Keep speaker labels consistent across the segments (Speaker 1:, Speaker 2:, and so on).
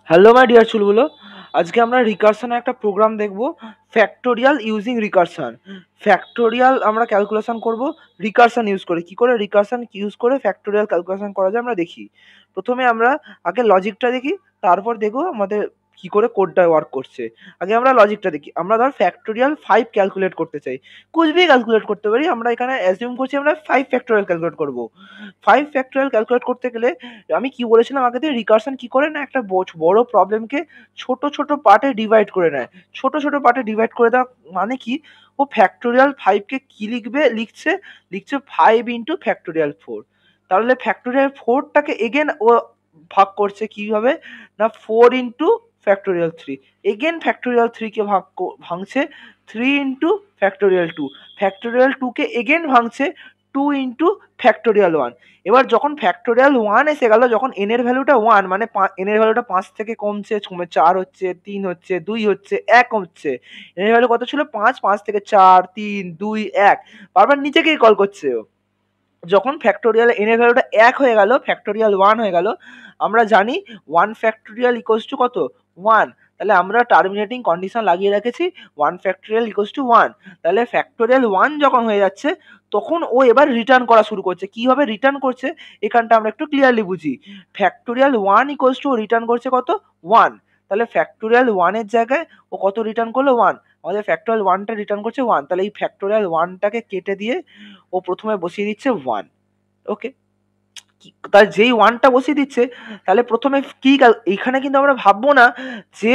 Speaker 1: Hello my dear চুলগুলো, আজকে আমরা রিকারশনের একটা প্রোগ্রাম দেখব। Factorial using recursion. ফ্যাক্টোরিয়াল আমরা ক্যালকুলেশন করব রিকারশন ইউজ করে। কি করে রিকারশন ইউজ করে ফ্যাক্টোরিয়াল ক্যালকুলেশন করা যায় আমরা দেখি। প্রথমে আমরা আগে লজিকটা দেখি, তারপর দেখব আমাদের কি করে কোডটা ওয়ার্ক করছে। আগে আমরা লজিকটা দেখি। আমরা ধর ফ্যাক্টোরিয়াল 5 ক্যালকুলেট করতে চাই, কুছ ভি ক্যালকুলেট করতে পারি। আমরা এখানে অ্যাজিউম করছি আমরা 5 ফ্যাক্টোরিয়াল ক্যালকুলেট করব। 5 ফ্যাক্টোরিয়াল ক্যালকুলেট করতে গেলে আমি কি বলেছিলাম আগে থেকে, রিকারশন কি করে না, একটা বড় প্রবলেমকে ছোট ছোট পার্টে ডিভাইড করে নেয়। ছোট ছোট পার্টে ডিভাইড করে দেওয়া মানে কি, ও ফ্যাক্টোরিয়াল 5 কে কি লিখছে লিখছে 5 ইন্টু ফ্যাক্টোরিয়াল 4। তাহলে ফ্যাক্টোরিয়াল 4টাকে এগেন ও ভাগ করছে কিভাবে না, 4 ইন্টু ফ্যাক্টোরিয়াল 3। এগেন ফ্যাক্টোরিয়াল 3 কে ভাঙছে 3 ইন্টু ফ্যাক্টোরিয়াল 2। ফ্যাক্টোরিয়াল 2 কে এগেন ভাঙছে 2 ইন্টু ফ্যাক্টোরিয়াল 1। এবার যখন ফ্যাক্টোরিয়াল 1 এসে গেল, যখন n এর ভ্যালুটা 1 মানে n এর ভ্যালুটা 5 থেকে কমছে, 4 হচ্ছে, 3 হচ্ছে, 2 হচ্ছে, 1 হচ্ছে। n এর ভ্যালু কত ছিল? 5, 5 থেকে 4, 3, 2, 1, বারবার নিচেকেই কল করছে ও। যখন ফ্যাক্টোরিয়াল n এর ভ্যালুটা 1 হয়ে গেল, ফ্যাক্টোরিয়াল 1 হয়ে গেল, আমরা জানি 1 ফ্যাক্টোরিয়াল ইকুয়ালস টু কত? 1। তাহলে আমরা টার্মিনেটিং কন্ডিশন লাগিয়ে রেখেছি 1 ফ্যাক্টোরিয়াল ইকুয়ালস টু 1। তাহলে ফ্যাক্টোরিয়াল 1 যখন হয়ে যাচ্ছে, তখন ও এবার রিটার্ন করা শুরু করছে। কিভাবে রিটার্ন করছে এখানটা আমরা একটু ক্লিয়ারলি বুঝি। ফ্যাক্টোরিয়াল 1 ইকুয়ালস টু রিটার্ন করছে কত? 1। তাহলে ফ্যাক্টোরিয়াল 1 এর জায়গায় ও কত রিটার্ন করলো? 1। আমাদের ফ্যাক্টোরিয়াল 1টা রিটার্ন করছে 1। তাহলে এই ফ্যাক্টোরিয়াল 1টাকে কেটে দিয়ে ও প্রথমে বসিয়ে দিচ্ছে 1। ওকে, তার যেই 1টা বসিয়ে দিচ্ছে, তাহলে প্রথমে কি এইখানে কিন্তু আমরা ভাববো না যে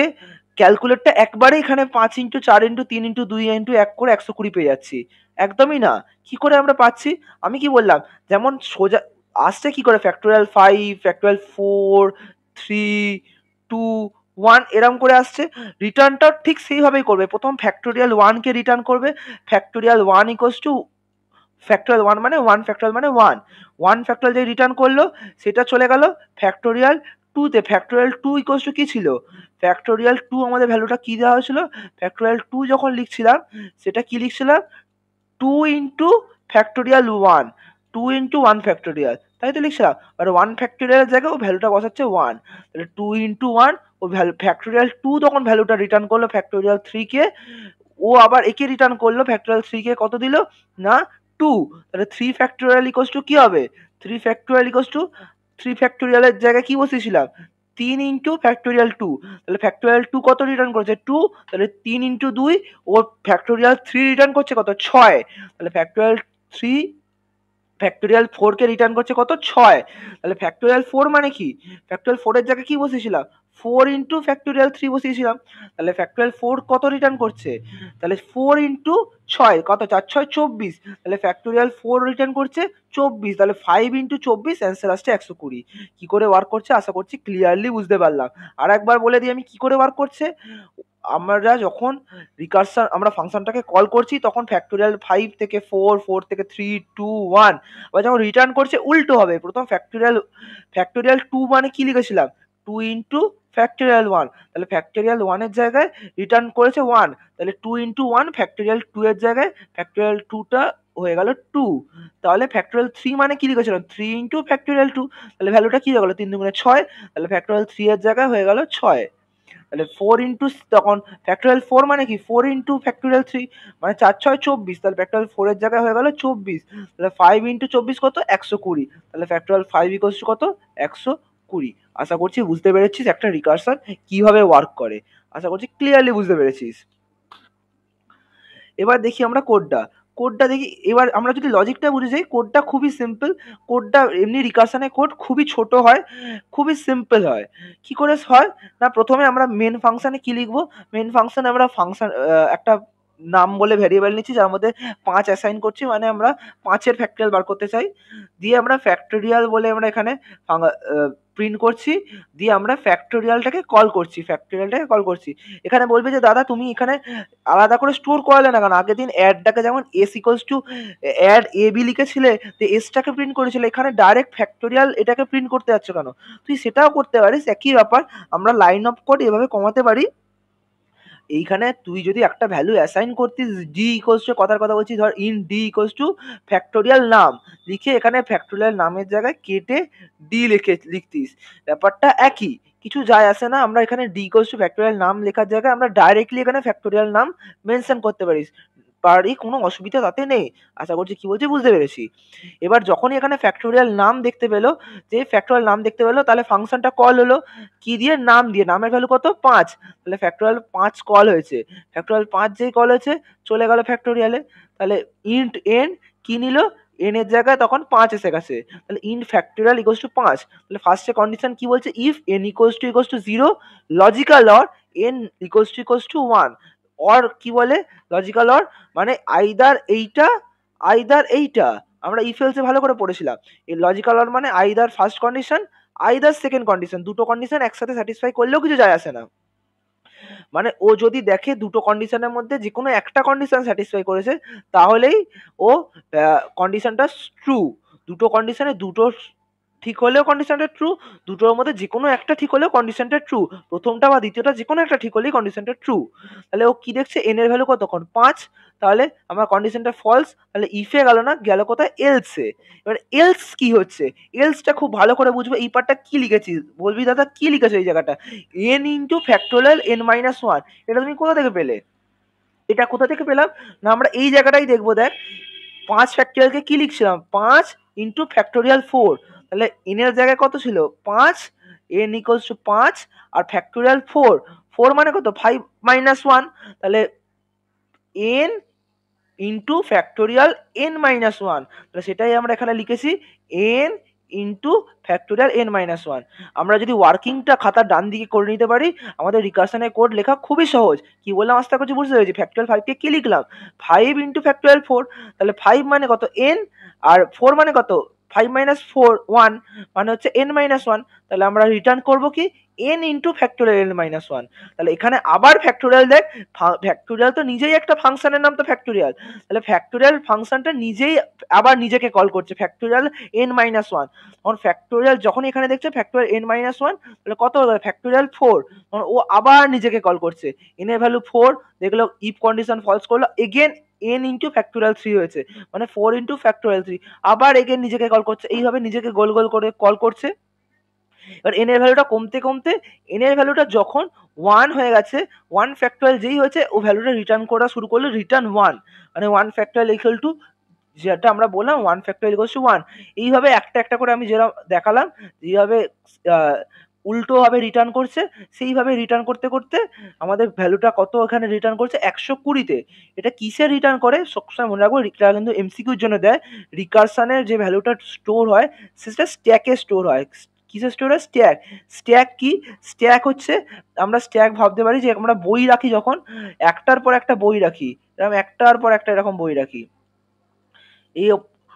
Speaker 1: ক্যালকুলেটরটা একবারে এখানে 5 ইন্টু 4 ইন্টু 3 ইন্টু 2 ইন্টু 1 করে 120 পেয়ে যাচ্ছি। একদমই না। কি করে আমরা পাচ্ছি? আমি কি বললাম, যেমন সোজা আসছে কি করে, ফ্যাক্টোরিয়াল 5, ফ্যাক্টোরিয়াল 4, 3, 2, 1 এরম করে আসছে। রিটার্নটাও ঠিক সেইভাবেই করবে। প্রথম ফ্যাক্টোরিয়াল 1 কে রিটার্ন করবে। ফ্যাক্টোরিয়াল 1 ইকুয়ালস টু ফ্যাক্টোরিয়াল 1 মানে 1 ফ্যাক্টোরিয়াল মানে 1। 1 ফ্যাক্টোরিয়াল যে রিটার্ন করলো সেটা চলে গেল ফ্যাক্টোরিয়াল 2 তে। ফ্যাক্টোরিয়াল 2 ইকুয়ালস টু কি ছিল? ফ্যাক্টোরিয়াল 2 আমাদের ভ্যালুটা কি দেওয়া হয়েছিল? ফ্যাক্টোরিয়াল 2 যখন লিখছিলাম সেটা কি লিখছিলাম? 2 ইন্টু ফ্যাক্টোরিয়াল 1। 2 ইন্টু 1 ফ্যাক্টোরিয়াল, তাই তো লিখছিলাম। আর 1 ফ্যাক্টোরিয়ালের জায়গায় ও ভ্যালুটা বসাচ্ছে 1। তাহলে 2 ইন্টু 1, ও ফ্যাক্টোরিয়াল 2 তখন ভ্যালুটা রিটার্ন করলো ফ্যাক্টোরিয়াল 3 কে। ও আবার একে রিটার্ন করলো ফ্যাক্টোরিয়াল 3 কে, কত দিল না 2। তাহলে 3 ফ্যাক্টোরিয়াল ইকুয়ালস টু কি হবে? 3 ফ্যাক্টোরিয়াল ইকুয়ালস টু 3 ফ্যাক্টোরিয়ালের জায়গায় কি বসিয়েছিলাম? 3 ইন্টু ফ্যাক্টোরিয়াল 2। তাহলে ফ্যাক্টোরিয়াল 2 কত রিটার্ন করেছে? 2। তাহলে 3 ইন্টু 2, ও ফ্যাক্টোরিয়াল 3 রিটার্ন করছে কত? 6। তাহলে ফ্যাক্টোরিয়াল 3 ফ্যাক্টোরিয়াল 4 কে রিটার্ন করছে কত? 6। তাহলে ফ্যাক্টোরিয়াল 4 মানে কি? ফ্যাক্টোরিয়াল 4 এর জায়গায় কি বসিয়েছিলাম? 4 ইন্টু ফ্যাক্টোরিয়াল 3 বসিয়েছিলাম। তাহলে ফ্যাক্টোরিয়াল 4 কত রিটার্ন করছে? তাহলে 4 ইন্টু 6 কত? 4 6 24। তাহলে ফ্যাক্টোরিয়াল 4 রিটার্ন করছে 24। তাহলে 5 ইন্টু 24, অ্যান্সার আসছে 120। কি করে ওয়ার্ক করছে আশা করছি ক্লিয়ারলি বুঝতে পারলাম। আর একবার বলে দিই আমি কি করে ওয়ার্ক করছে। আমরা যখন রিকারশন আমরা ফাংশনটাকে কল করছি, তখন ফ্যাক্টোরিয়াল 5 থেকে 4, 4 থেকে 3, 2, 1। আবার যখন রিটার্ন করছে উল্টো হবে। প্রথম ফ্যাক্টোরিয়াল ফ্যাক্টোরিয়াল 2 মানে কি লিখেছিলাম? 2 ইন্টু ফ্যাক্টোরিয়াল 1। তাহলে ফ্যাক্টোরিয়াল 1 এর জায়গায় রিটার্ন করেছে 1। তাহলে 2 ইন্টু 1 ফ্যাক্টোরিয়াল 2 এর জায়গায় ফ্যাক্টোরিয়াল 2টা হয়ে গেল 2। তাহলে ফ্যাক্টোরিয়াল 3 মানে কি লিখেছিলাম? 3 ইন্টু ফ্যাক্টোরিয়াল 2। তাহলে ভ্যালুটা কি হয়ে গেল? 3 দুগুণে 6। তাহলে ফ্যাক্টোরিয়াল 3 এর জায়গায় হয়ে গেল 6। তাহলে 4 ইন্টু তখন ফ্যাক্টোরিয়াল 4 মানে কি? 4 ইন্টু ফ্যাক্টোরিয়াল 3 মানে 4 6 24। তাহলে ফ্যাক্টোরিয়াল 4 এর জায়গায় হয়ে গেল 24। তাহলে 5 ইন্টু 24 কত? 120। তাহলে ফ্যাক্টোরিয়াল 5 ইকুয়ালস টু কত? 120। আশা করছি বুঝতে পেরেছিস একটা রিকারশন কিভাবে ওয়ার্ক করে। আশা করছি ক্লিয়ারলি বুঝতে পেরেছিস। এবার দেখি আমরা কোডটা দেখি। এবার আমরা যদি লজিকটা বুঝে যাই, কোডটা খুবই সিম্পল। কোডটা এমনি রিকারশনের কোড খুবই ছোট হয়, খুবই সিম্পল হয়। কি করে হয় না, প্রথমে আমরা মেন ফাংশনে কি লিখবো? মেন ফাংশনে আমরা ফাংশন একটা নাম বলে ভেরিয়েবল নিচ্ছি, যার মধ্যে 5 অ্যাসাইন করছি, মানে আমরা 5 এর ফ্যাক্টরিয়াল বার করতে চাই। দিয়ে আমরা ফ্যাক্টরিয়াল বলে আমরা এখানে প্রিন্ট করছি। দিয়ে আমরা ফ্যাক্টরিয়ালটাকে কল করছি। এখানে বলবে যে দাদা তুমি এখানে আলাদা করে স্টোর করালে না কেন? আগের দিন অ্যাডটাকে যেমন S equals to add A B লিখেছিলে, তো এসটাকে প্রিন্ট করেছিলে, এখানে ডাইরেক্ট ফ্যাক্টোরিয়াল এটাকে প্রিন্ট করতে যাচ্ছ কেন? তুই সেটাও করতে পারিস, একই ব্যাপার। আমরা লাইন অফ কোড এভাবে কমাতে পারি। এইখানে তুই যদি একটা ভ্যালু অ্যাসাইন করতিস, ডি ইকুয়ালস টু, কথার কথা বলছি, ধর in D equals to factorial নাম লিখে এখানে ফ্যাক্টোরিয়াল নামের জায়গায় কেটে ডি লিখতিস, ব্যাপারটা একই। কিছু যায় আসে না, আমরা এখানে ডি ইকুয়ালস টু ফ্যাক্টোরিয়াল নাম লেখার জায়গায় আমরা ডাইরেক্টলি এখানে ফ্যাক্টোরিয়াল নাম মেনশন করতে পারি, কোনো অসুবিধা তাতে নেই। আশা করছি কি বলছি বুঝতে পেরেছি। এবার যখনই এখানে ফ্যাক্টোরিয়াল নাম দেখতে পেলো, যে ফ্যাক্টোরিয়াল নাম দেখতে পেলো, তাহলে ফাংশনটা কল হলো কি দিয়ে, নাম দিয়ে। নামের ভ্যালু কত 5, তাহলে ফ্যাক্টোরিয়াল 5 কল হয়েছে। ফ্যাক্টোরিয়াল 5 যেই কল হয়েছে চলে গেল ফ্যাক্টোরিয়ালে। তাহলে ইন্ট এন কি নিল, এন এর জায়গায় তখন 5 এসে গেছে। তাহলে ইন্ট ফ্যাক্টোরিয়াল ইকুয়ালস টু 5। তাহলে ফার্স্টে কন্ডিশন কি বলছে, if N equals two 0 logical or N equals two 1। Or কি বলে লজিক্যাল অর, মানে আইদার এইটা আমরা ইফ এলসে ভালো করে পড়েছিলাম। এই লজিক্যাল অর মানে either first condition either second condition, দুটো কন্ডিশন একসাথে স্যাটিসফাই করলেও কিছু যায় আসে না। মানে ও যদি দেখে দুটো কন্ডিশনের মধ্যে যে কোনো একটা কন্ডিশন স্যাটিসফাই করেছে, তাহলেই ও কন্ডিশনটা ট্রু। দুটো কন্ডিশনে দুটো ঠিক হলেও কন্ডিশনটা ট্রু, দুটোর মধ্যে যে কোনো একটা ঠিক হলেও কন্ডিশনটা ট্রু, প্রথমটা বা দ্বিতীয়টা যে কোনো একটা ঠিক হলেই কন্ডিশনটা ট্রু। তাহলে ও কি দেখছে, এন এর ভ্যালু কতক্ষণ 5, তাহলে আমার কন্ডিশনটা ফলস। তাহলে ইফে গেল না, গেল কোথায় এলসে। এবার এলস কি হচ্ছে, এলসটা খুব ভালো করে বুঝবে। এই পার্টটা কি লিখেছিস, বলবি দাদা কি লিখেছো এই জায়গাটা, N into factorial N minus 1। এটা তুমি কোথা থেকে পেলে, এটা কোথা থেকে পেলাম না, আমরা এই জায়গাটাই দেখবো। দেখ 5 ফ্যাক্টোরিয়ালকে কি লিখছিলাম, 5 ইন্টু ফ্যাক্টোরিয়াল 4। তাহলে এন এর জায়গায় কত ছিল 5, এন ইকুয়ালস টু 5 আর ফ্যাক্টোরিয়াল 4 মানে কত 5 মাইনাস 1। তাহলে N into factorial N minus 1, তাহলে সেটাই আমরা এখানে লিখেছি, N into factorial N minus 1। আমরা যদি ওয়ার্কিংটা খাতার ডান দিকে করে নিতে পারি, আমাদের রিকার্শনের কোড লেখা খুবই সহজ। কি বললাম আস্তে করছি বুঝতে পেরেছি, ফ্যাক্টোরিয়াল 5কে কি লিখলাম 5 ইন্টু ফ্যাক্টোরিয়াল 4। তাহলে 5 মানে কত এন, আর 4 মানে কত 5 মাইনাস 4 1 মানে হচ্ছে এন মাইনাস 1। তাহলে আমরা রিটার্ন করবো কি N into factorial N minus 1। তাহলে এখানে আবার ফ্যাক্টোরিয়াল দেখ, ফ্যাক্টোরিয়াল তো নিজেই একটা ফাংশনের নাম তো ফ্যাক্টোরিয়াল। তাহলে ফ্যাক্টোরিয়াল ফাংশনটা নিজেই আবার নিজেকে কল করছে ফ্যাক্টোরিয়াল এন মাইনাস 1। তখন ফ্যাক্টোরিয়াল যখন এখানে দেখছে ফ্যাক্টোরিয়াল এন মাইনাস 1, তাহলে কত হলো ফ্যাক্টোরিয়াল 4, তখন ও আবার নিজেকে কল করছে। এন এর ভ্যালু 4 দেখলো, ইফ কন্ডিশন ফলস করলো, এগেন এন ইন্টু ফ্যাক্টোরিয়াল 3 হয়েছে, মানে 4 ইন্টু ফ্যাক্টোরিয়াল 3, আবার এগেন নিজেকে কল করছে। এইভাবে নিজেকে গোল গোল করে কল করছে। এবার এন এর ভ্যালুটা কমতে কমতে এন এর ভ্যালুটা যখন 1 হয়ে গেছে, 1 ফ্যাক্টোরিয়াল যেই হয়েছে ও ভ্যালুটা রিটার্ন করা শুরু করলো, রিটার্ন 1, মানে 1 ফ্যাক্টোরিয়াল ইকুয়াল টু যেটা আমরা বললাম 1 ফ্যাক্টোরিয়াল ইকুয়াল টু 1। এইভাবে একটা একটা করে আমি যেটা দেখালাম, যেভাবে উল্টো ভাবে রিটার্ন করছে, সেইভাবে রিটার্ন করতে করতে আমাদের ভ্যালুটা কত এখানে রিটার্ন করছে 120-তে। এটা কিসে রিটার্ন করে সবসময় মনে রাখবো, এটা কিন্তু এমসিকিউর জন্য দেয়। রিকারশনের যে ভ্যালুটা স্টোর হয় সেটা স্ট্যাকে স্টোর হয়। কিসে স্টোর হয়, স্ট্যাক। স্ট্যাক কি, স্ট্যাক হচ্ছে আমরা স্ট্যাক ভাবতে পারি যে আমরা বই রাখি, যখন একটার পর একটা বই রাখি, এরকম একটার পর একটা এরকম বই রাখি। এই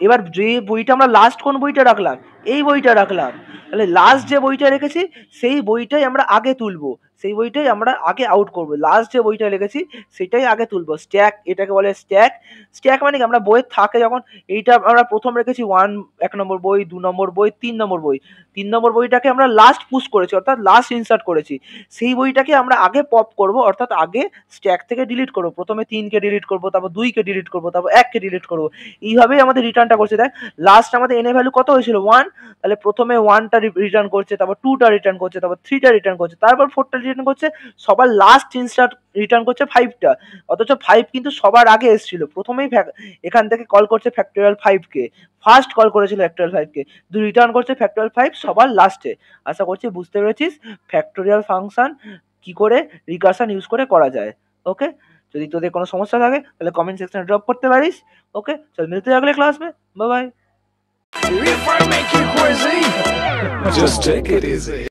Speaker 1: এবার যে বইটা আমরা লাস্ট কোন বইটা রাখলাম, এই বইটা রাখলাম, তাহলে লাস্ট যে বইটা রেখেছি সেই বইটাই আমরা আগে তুলবো, সেই বইটাই আমরা আগে আউট করবো। লাস্ট যে বইটা রেখেছি সেটাই আগে তুলবো। স্ট্যাক, এটাকে বলে স্ট্যাক। স্ট্যাক মানে কি, আমরা বইয়ের থাকে যখন এইটা আমরা প্রথম রেখেছি 1 নম্বর বই, 2 নম্বর বই, 3 নম্বর বই, 3 নম্বর বইটাকে আমরা লাস্ট পুশ করেছি, অর্থাৎ লাস্ট ইনসার্ট করেছি। সেই বইটাকে আমরা আগে পপ করব, অর্থাৎ আগে স্ট্যাক থেকে ডিলিট করবো। প্রথমে 3কে ডিলিট করবো, তারপর 2কে ডিলিট করবো, তারপর 1কে ডিলিট করবো। এইভাবেই আমাদের রিটার্নটা করছে। দেখ লাস্ট আমাদের এন এর ভ্যালু কত হয়েছিল 1, তাহলে প্রথমে 1টা রিটার্ন করছে, তারপর 2টা রিটার্ন করছে, তারপর 3টা রিটার্ন করছে, তারপর 4টা রিটার্ন করছে, সবার লাস্ট ইনস্টার্ট রিটার্ন করছে 5টা। অথচ 5 কিন্তু সবার আগে এসেছিল, প্রথমেই এখান থেকে কল করছে ফ্যাক্টোরিয়াল 5কে, ফার্স্ট কল করেছিল ফ্যাক্টোরিয়াল 5কে, রিটার্ন করছে ফ্যাক্টোরিয়াল 5 সবার লাস্টে। আশা করছি বুঝতে পেরেছিস ফ্যাক্টোরিয়াল ফাংশন কি করে রিকারশন ইউজ করে করা যায়। ওকে, যদি তোদের কোনো সমস্যা থাকে তাহলে কমেন্ট সেকশনে ড্রপ করতে পারিস। ओके चल मिलते हैं अगले क्लास में, bye bye.
Speaker 2: If I make you crazy, just take it easy.